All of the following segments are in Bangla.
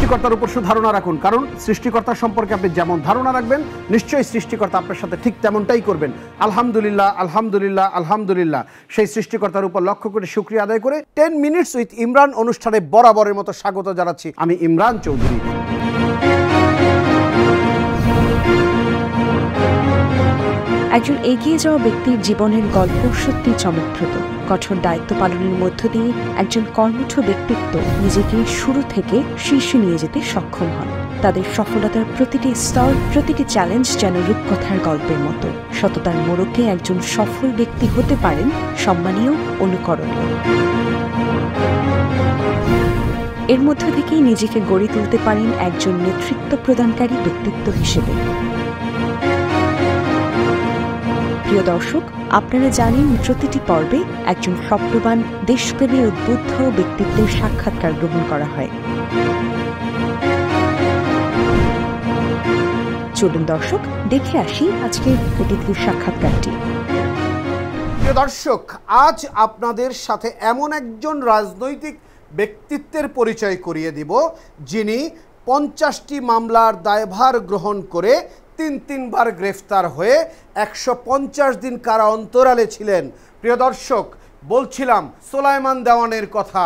সৃষ্টিকর্তার উপর ধারণা রাখুন, কারণ সৃষ্টিকর্তা সম্পর্কে আপনি যেমন ধারণা রাখবেন নিশ্চয়ই সৃষ্টিকর্তা আপনার সাথে ঠিক তেমনটাই করবেন। আলহামদুলিল্লাহ, আলহামদুলিল্লাহ, আলহামদুলিল্লাহ। সেই সৃষ্টিকর্তার উপর লক্ষ্য করে শুকরিয়া আদায় করে 10 মিনিটস উইথ ইমরান অনুষ্ঠানে বরাবরের মতো স্বাগত জানাচ্ছি আমি ইমরান চৌধুরী। একজন এগিয়ে যাওয়া ব্যক্তির জীবনের গল্প সত্যি চমকপ্রদ। কঠোর দায়িত্ব পালনের মধ্য দিয়ে একজন কর্মঠ ব্যক্তিত্ব নিজেকে শুরু থেকে শীর্ষে নিয়ে যেতে সক্ষম হন। তাদের সফলতার প্রতিটি স্তর, প্রতিটি চ্যালেঞ্জ যেন রূপকথার গল্পের মতো। সততার মোড়কে একজন সফল ব্যক্তি হতে পারেন সম্মানীয়, অনুকরণীয়। এর মধ্য থেকেই নিজেকে গড়ে তুলতে পারেন একজন নেতৃত্ব প্রদানকারী ব্যক্তিত্ব হিসেবে। প্রিয় দর্শক, আপনারা জানেন প্রতিটি পর্বে একজন স্বপ্নবান দেশপ্রেমী উদ্বুদ্ধ ব্যক্তিত্বের সাক্ষাৎকার গ্রহণ করা হয়। চলুন দর্শক, দেখে আসি আজকের অতিথির সাক্ষাৎকারটি। প্রিয় দর্শক, আজ আপনাদের সাথে এমন একজন রাজনৈতিক ব্যক্তিত্বের পরিচয় করিয়ে দিব যিনি 50টি মামলার দায়ভার গ্রহণ করে 3বার গ্রেফতার হয়ে 150 দিন কারা অন্তরালে ছিলেন। প্রিয় দর্শক, বলছিলাম সোলাইমান দেওয়ানের কথা।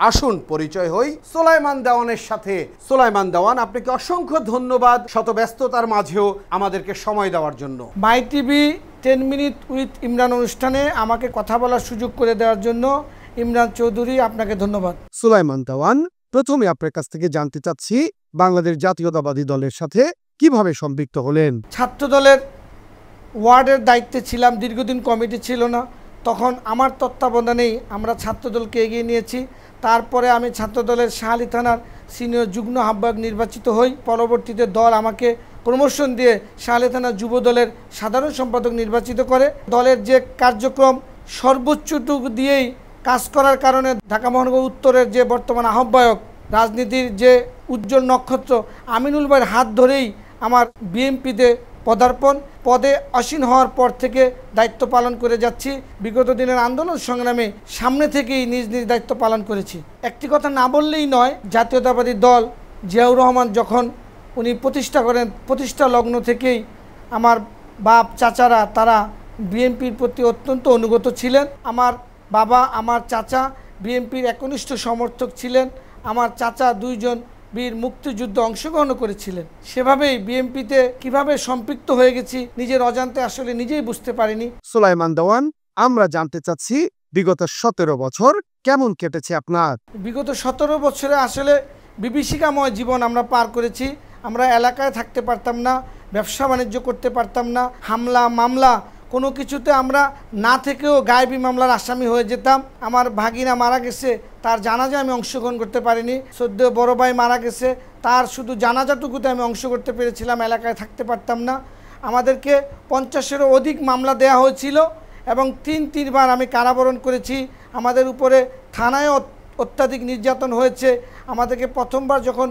আসুন পরিচয় হই সোলাইমান দেওয়ানের সাথে। সোলাইমান দেওয়ান, আপনাকে অসংখ্য ধন্যবাদ শত ব্যস্ততার মাঝেও আমাদেরকে সময় দেওয়ার জন্য। মাই টিভি 10 মিনিট উইথ ইমরান অনুষ্ঠানে আমাকে কথা বলার সুযোগ করে দেওয়ার জন্য ইমরান চৌধুরী, আপনাকে ধন্যবাদ। সোলাইমান দেওয়ান, প্রথমে আপনার কাছ থেকে জানতে চাচ্ছি বাংলাদেশ জাতীয়তাবাদী দলের সাথে কিভাবে সম্পৃক্ত হলেন? ছাত্র দলের ওয়ার্ডের দায়িত্বে ছিলাম, দীর্ঘদিন কমিটি ছিল না, তখন আমার তত্ত্বাবধানেই আমরা ছাত্রদলকে এগিয়ে নিয়েছি। তারপরে আমি ছাত্রদলের শাহালি থানার সিনিয়র যুগ্ম আহ্বায়ক নির্বাচিত হই। পরবর্তীতে দল আমাকে প্রমোশন দিয়ে শাহালি থানার যুব দলের সাধারণ সম্পাদক নির্বাচিত করে। দলের যে কার্যক্রম সর্বোচ্চটুকু দিয়েই কাজ করার কারণে ঢাকা মহানগর উত্তরের যে বর্তমান আহ্বায়ক, রাজনীতির যে উজ্জ্বল নক্ষত্র আমিনুল ভাইয়ের হাত ধরেই আমার বিএনপিতে পদার্পণ। পদে আসীন হওয়ার পর থেকে দায়িত্ব পালন করে যাচ্ছি। বিগত দিনের আন্দোলন সংগ্রামে সামনে থেকেই নিজ নিজ দায়িত্ব পালন করেছি। একটি কথা না বললেই নয়, জাতীয়তাবাদী দল জিয়াউর রহমান যখন উনি প্রতিষ্ঠা করেন, প্রতিষ্ঠা লগ্ন থেকেই আমার বাপ চাচারা তারা বিএনপির প্রতি অত্যন্ত অনুগত ছিলেন। আমার বাবা, আমার চাচা বিএনপির একনিষ্ঠ সমর্থক ছিলেন। আমার চাচা 2 জন বীর মুক্তিযুদ্ধে অংশগ্রহণ করেছিলেন। সেভাবেই বিএনপিতে কিভাবে সম্পৃক্ত হয়ে গেছি নিজের অজান্তে আসলে নিজেই বুঝতে পারিনি। সোলাইমান দেওয়ান, আমরা জানতে চাচ্ছি বিগত 17 বছর কেমন কেটেছে আপনার? বিগত 17 বছরে আসলে বিভীষিকাময় জীবন আমরা পার করেছি। আমরা এলাকায় থাকতে পারতাম না, ব্যবসা বাণিজ্য করতে পারতাম না, হামলা মামলা কোনো কিছুতে আমরা না থেকেও গায়েবী মামলার আসামি হয়ে যেতাম। আমার ভাগিনা মারা গেছে, তার জানাজায় আমি অংশগ্রহণ করতে পারিনি। সদ্য বড় ভাই মারা গেছে, তার শুধু জানাজাটুকুতে আমি অংশ করতে পেরেছিলাম, এলাকায় থাকতে পারতাম না। আমাদেরকে 50-এরও অধিক মামলা দেয়া হয়েছিল এবং 3বার আমি কারাবরণ করেছি। আমাদের উপরে থানায় অত্যাধিক নির্যাতন হয়েছে। আমাদেরকে প্রথমবার যখন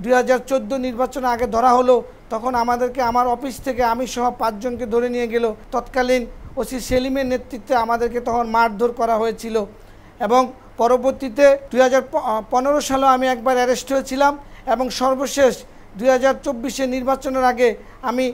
2014 নির্বাচনের আগে ধরা হলো, তখন আমাদেরকে আমার অফিস থেকে আমি সহ 5 জনকে ধরে নিয়ে গেল। তৎকালীন ওসি সেলিমের নেতৃত্বে আমাদেরকে তখন মারধর করা হয়েছিল এবং পরবর্তীতে 2015 সালে আমি একবার অ্যারেস্ট হয়েছিলাম এবং সর্বশেষ 2024 নির্বাচনের আগে আমি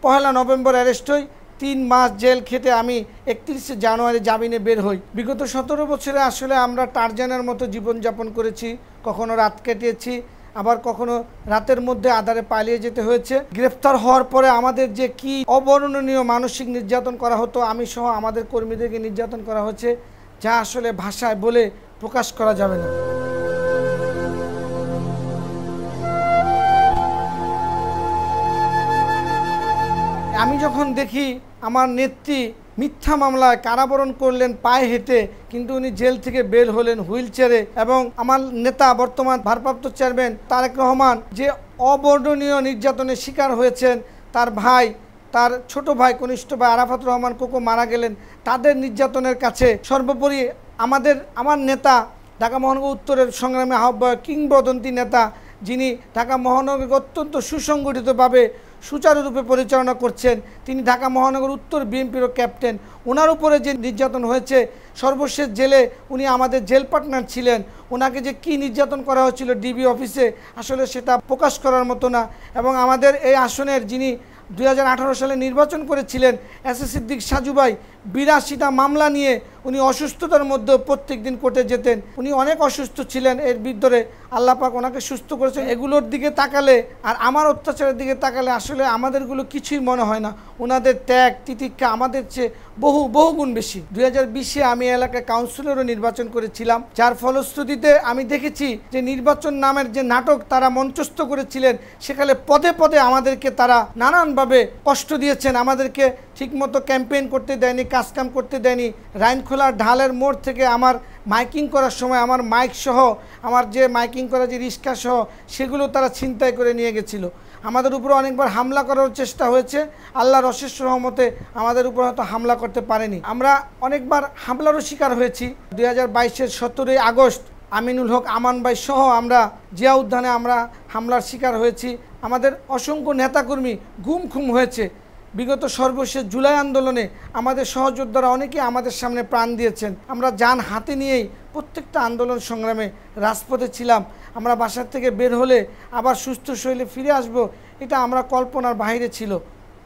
1 নভেম্বর অ্যারেস্ট হই। 3 মাস জেল খেটে আমি 31 জানুয়ারি জামিনে বের হই। বিগত 17 বছরে আসলে আমরা টারজানের মতো জীবনযাপন করেছি। কখনো রাত কাটিয়েছি, আবার কখনো রাতের মধ্যে আধারে পালিয়ে যেতে হয়েছে। গ্রেফতার হওয়ার পরে আমাদের যে কি অবর্ণনীয় মানসিক নির্যাতন করা হতো, আমি সহ আমাদের কর্মীদেরকে নির্যাতন করা হচ্ছে, যা আসলে ভাষায় বলে প্রকাশ করা যাবে না। আমি যখন দেখি আমার নেত্রী মিথ্যা মামলায় কারাবরণ করলেন পায়ে হেঁটে, কিন্তু উনি জেল থেকে বের হলেন হুইল চেয়ারে, এবং আমার নেতা বর্তমান ভারপ্রাপ্ত চেয়ারম্যান তারেক রহমান যে অবর্ণনীয় নির্যাতনের শিকার হয়েছেন, তার ভাই, তার ছোট ভাই, কনিষ্ঠ ভাই আরাফাতুর রহমান কোকো মারা গেলেন, তাদের নির্যাতনের কাছে সর্বোপরি আমার নেতা ঢাকা মহানগর উত্তরের সংগ্রামী আহ্বায়ক, কিংবদন্তি নেতা, যিনি ঢাকা মহানগরকে অত্যন্ত সুসংগঠিতভাবে সুচারুরূপে পরিচালনা করছেন। তিনি ঢাকা মহানগর উত্তর বিএনপিরও ক্যাপ্টেন। ওনার উপরে যে নির্যাতন হয়েছে, সর্বশেষ জেলে উনি আমাদের জেল পার্টনার ছিলেন, ওনাকে যে কি নির্যাতন করা হচ্ছিল ডিবি অফিসে, আসলে সেটা প্রকাশ করার মতো না। এবং আমাদের এই আসনের যিনি 2018 সালে নির্বাচন করেছিলেন এসএ সিদ্দিক সাজু ভাই, 82টা মামলা নিয়ে উনি অসুস্থতার মধ্যে প্রত্যেক দিন কোর্টে যেতেন। উনি অনেক অসুস্থ ছিলেন, এর ভিতরে আল্লাহ পাক ওনাকে সুস্থ করেছেন। এগুলোর দিকে তাকালে আর আমার অত্যাচারের দিকে তাকালে আসলে আমাদেরগুলো কিছুই মনে হয় না। ওনাদের ত্যাগ তিতিক্ষা আমাদের চেয়ে বহু গুণ বেশি। 2020-এ আমি এলাকায় কাউন্সিলরও নির্বাচন করেছিলাম, যার ফলশ্রুতিতে আমি দেখেছি যে নির্বাচন নামের যে নাটক তারা মঞ্চস্থ করেছিলেন, সেখানে পদে পদে আমাদেরকে তারা নানানভাবে কষ্ট দিয়েছেন। আমাদেরকে ঠিকমতো ক্যাম্পেইন করতে দেয়নি, কাজকাম করতে দেয়নি। রাইনখোলার ঢালের মোড় থেকে আমার মাইকিং করার সময় আমার মাইক সহ, আমার যে মাইকিং করা যে রিক্সা সহ, সেগুলো তারা ছিনতাই করে নিয়ে গেছিলো। আমাদের উপরে অনেকবার হামলা করার চেষ্টা হয়েছে, আল্লাহর অশেষ রহমতে আমাদের উপর হয়তো হামলা করতে পারেনি। আমরা অনেকবার হামলারও শিকার হয়েছি। 2022-এর 17ই আগস্ট আমিনুল হক আমান ভাই সহ আমরা জিয়া উদ্যানে আমরা হামলার শিকার হয়েছি। আমাদের অসংখ্য নেতাকর্মী গুম খুম হয়েছে। বিগত সর্বশেষ জুলাই আন্দোলনে আমাদের সহযোদ্ধারা অনেকেই আমাদের সামনে প্রাণ দিয়েছেন। আমরা যান হাতে নিয়েই প্রত্যেকটা আন্দোলন সংগ্রামে রাজপথে ছিলাম। আমরা বাসার থেকে বের হলে আবার সুস্থ শরীরে ফিরে আসব, এটা আমরা কল্পনার বাইরে ছিল।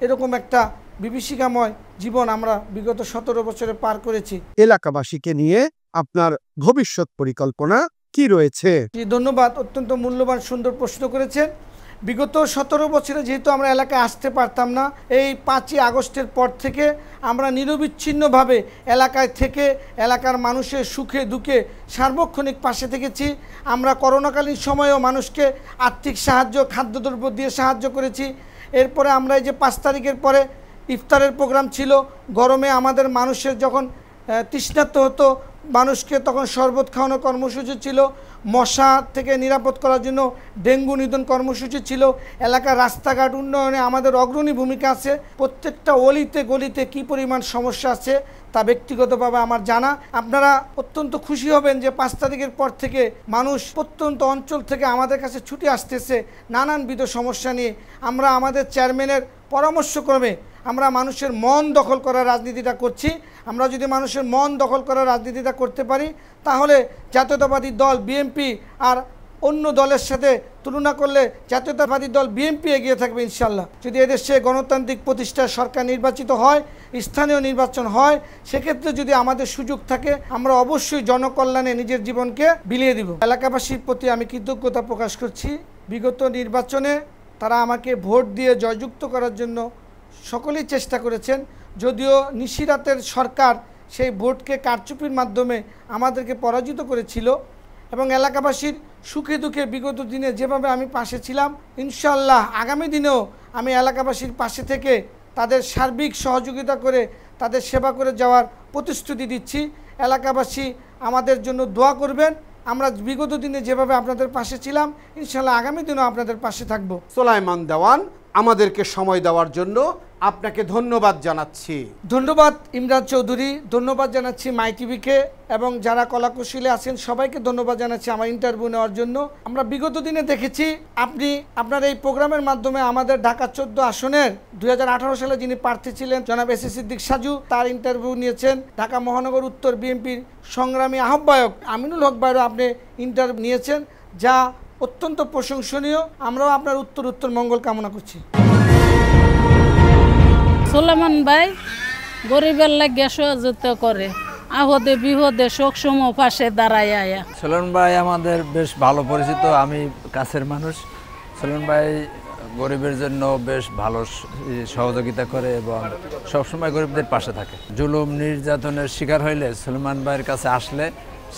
এরকম একটা বিভীষিকাময় জীবন আমরা বিগত 17 বছরে পার করেছি। এলাকাবাসীকে নিয়ে আপনার ভবিষ্যৎ পরিকল্পনা কি রয়েছে? ধন্যবাদ, অত্যন্ত মূল্যবান সুন্দর প্রশ্ন করেছেন। বিগত 17 বছরে যেহেতু আমরা এলাকায় আসতে পারতাম না, এই 5ই আগস্টের পর থেকে আমরা নিরবিচ্ছিন্নভাবে এলাকায় থেকে এলাকার মানুষের সুখে দুঃখে সার্বক্ষণিক পাশে থেকেছি। আমরা করোনাকালীন সময়েও মানুষকে আর্থিক সাহায্য, খাদ্যদ্রব্য দিয়ে সাহায্য করেছি। এরপরে আমরা এই যে 5 তারিখের পরে ইফতারের প্রোগ্রাম ছিল, গরমে আমাদের মানুষের যখন তৃষ্ণার্ত হতো, মানুষকে তখন শরবত খাওয়ানোর কর্মসূচি ছিল। মশা থেকে নিরাপদ করার জন্য ডেঙ্গু নিধন কর্মসূচি ছিল। এলাকার রাস্তাঘাট উন্নয়নে আমাদের অগ্রণী ভূমিকা আছে। প্রত্যেকটা অলিতে গলিতে কী পরিমাণ সমস্যা আছে তা ব্যক্তিগতভাবে আমার জানা। আপনারা অত্যন্ত খুশি হবেন যে 5 তারিখের পর থেকে মানুষ প্রত্যন্ত অঞ্চল থেকে আমাদের কাছে ছুটে আসতেছে নানানবিধ সমস্যা নিয়ে। আমরা আমাদের চেয়ারম্যানের পরামর্শক্রমে আমরা মানুষের মন দখল করার রাজনীতিটা করছি। আমরা যদি মানুষের মন দখল করার রাজনীতিটা করতে পারি, তাহলে জাতীয়তাবাদী দল বিএনপি আর অন্য দলের সাথে তুলনা করলে জাতীয়তাবাদী দল বিএনপি এগিয়ে থাকবে ইনশাল্লাহ। যদি এদেশে গণতান্ত্রিক প্রতিষ্ঠার সরকার নির্বাচিত হয়, স্থানীয় নির্বাচন হয়, সেক্ষেত্রে যদি আমাদের সুযোগ থাকে, আমরা অবশ্যই জনকল্যাণে নিজের জীবনকে বিলিয়ে দিব। এলাকাবাসীর প্রতি আমি কৃতজ্ঞতা প্রকাশ করছি। বিগত নির্বাচনে তারা আমাকে ভোট দিয়ে জয়যুক্ত করার জন্য সকলেই চেষ্টা করেছেন। যদিও নিশিরাতের সরকার সেই ভোটকে কারচুপির মাধ্যমে আমাদেরকে পরাজিত করেছিল, এবং এলাকাবাসীর সুখে দুঃখে বিগত দিনে যেভাবে আমি পাশে ছিলাম, ইনশাআল্লাহ আগামী দিনেও আমি এলাকাবাসীর পাশে থেকে তাদের সার্বিক সহযোগিতা করে তাদের সেবা করে যাওয়ার প্রতিশ্রুতি দিচ্ছি। এলাকাবাসী আমাদের জন্য দোয়া করবেন। আমরা বিগত দিনে যেভাবে আপনাদের পাশে ছিলাম, ইনশাআল্লাহ আগামী দিনেও আপনাদের পাশে থাকব। সোলাইমান দেওয়ান, আমাদেরকে সময় দেওয়ার জন্য আপনাকে ধন্যবাদ জানাচ্ছি। ধন্যবাদ ইমরান চৌধুরী, ধন্যবাদ জানাচ্ছি মাই টিভিকে, এবং যারা কলাকুশলী আছেন সবাইকে ধন্যবাদ জানাচ্ছি আমার ইন্টারভিউ নেওয়ার জন্য। আমরা বিগত দিনে দেখেছি আপনি আপনার এই প্রোগ্রামের মাধ্যমে আমাদের ঢাকা 14 আসনের 2018 সালে যিনি প্রার্থী ছিলেন জনাব এসএ সিদ্দিক সাজু, তার ইন্টারভিউ নিয়েছেন। ঢাকা মহানগর উত্তর বিএনপির সংগ্রামী আহ্বায়ক আমিনুল হক ভাইয়েরও আপনি ইন্টারভিউ নিয়েছেন, যা অত্যন্ত প্রশংসনীয়। আমরাও আপনার উত্তর মঙ্গল কামনা করছি। সোলাইমান ভাই গরিবের লাগে সহযোগিতা করে, আহদে বিহদে সবসময় পাশে দাঁড়ায় আয়া। সোলাইমান ভাই আমাদের বেশ ভালো পরিচিত, আমি কাছের মানুষ। সোলাইমান ভাই গরিবের জন্য বেশ ভালো সহযোগিতা করে এবং সবসময় গরিবদের পাশে থাকে। জুলুম নির্যাতনের শিকার হইলে সোলাইমান ভাইয়ের কাছে আসলে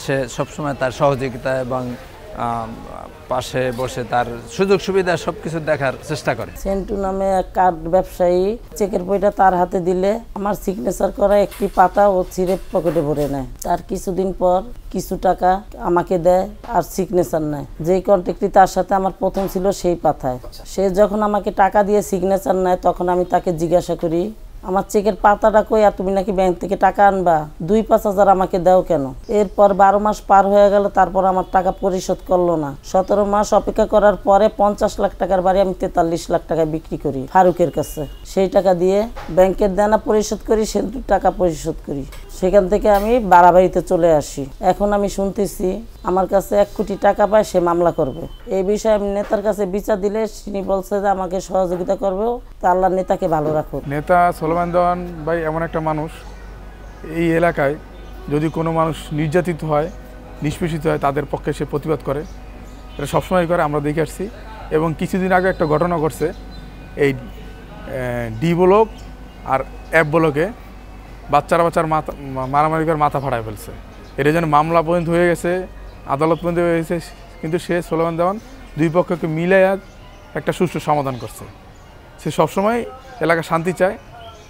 সে সবসময় তার সহযোগিতা এবং পাশে বসে তার সুযোগ সুবিধা সবকিছু দেখার চেষ্টা করে। সেন্টু নামে এক কার্ড ব্যবসায়ী, চেকের বইটা তার হাতে দিলে আমার সিগনেচার করা একটি পাতা ও ছিঁড়ে পকেটে ভরে নেয়। তার কিছুদিন পর কিছু টাকা আমাকে দেয় আর সিগনেচার নেয়। যেই কন্ট্যাক্টটি তার সাথে আমার প্রথম ছিল সেই পাতায়। সে যখন আমাকে টাকা দিয়ে সিগনেচার নেয়, তখন আমি তাকে জিজ্ঞাসা করি আমার চেকের পাতাটা কই, আর তুমি নাকি ব্যাংক থেকে টাকা আনবা, 2-5 হাজার আমাকে দাও কেন? এরপর 12 মাস পার হয়ে গেল, তারপর আমার টাকা পরিশোধ করলো না। 17 মাস অপেক্ষা করার পরে 50 লাখ টাকার বাড়ি আমি 43 লাখ টাকায় বিক্রি করি ফারুকের কাছে। সেই টাকা দিয়ে ব্যাংকের দেনা পরিশোধ করি, সে টাকা পরিশোধ করি। সেখান থেকে আমি বাড়াবাড়িতে চলে আসি। এখন আমি শুনতেছি আমার কাছে 1 কোটি টাকা পায়, সে মামলা করবে। এই বিষয়ে আমি নেতার কাছে বিচার দিলে তিনি বলছে যে আমাকে সহযোগিতা করবে, তা আল্লাহ নেতাকে ভালো রাখুক। নেতা সোলেমান দেওয়ান ভাই এমন একটা মানুষ, এই এলাকায় যদি কোনো মানুষ নির্যাতিত হয়, নিষ্পেষিত হয়, তাদের পক্ষে সে প্রতিবাদ করে। এটা সবসময় করে, আমরা দেখে আসছি। এবং কিছুদিন আগে একটা ঘটনা ঘটছে, এই ডি ব্লক আর এফ ব্লকে বাচ্চার মারামারি করে মাথা ফাটায় ফেলছে। এটা যেন মামলা পর্যন্ত হয়ে গেছে, আদালত পর্যন্ত হয়ে গেছে, কিন্তু সে সোলেমান দেওয়ান 2 পক্ষকে মিলাইয়া একটা সুষ্ঠু সমাধান করছে। সে সবসময় এলাকা শান্তি চায়,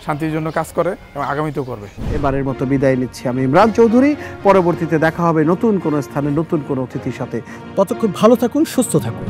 শান্তির জন্য কাজ করে এবং আগামীতেও করবে। এবারের মতো বিদায় নিচ্ছি আমি ইমরান চৌধুরী। পরবর্তীতে দেখা হবে নতুন কোনো স্থানে নতুন কোনো অতিথির সাথে। ততক্ষণ ভালো থাকুন, সুস্থ থাকুন।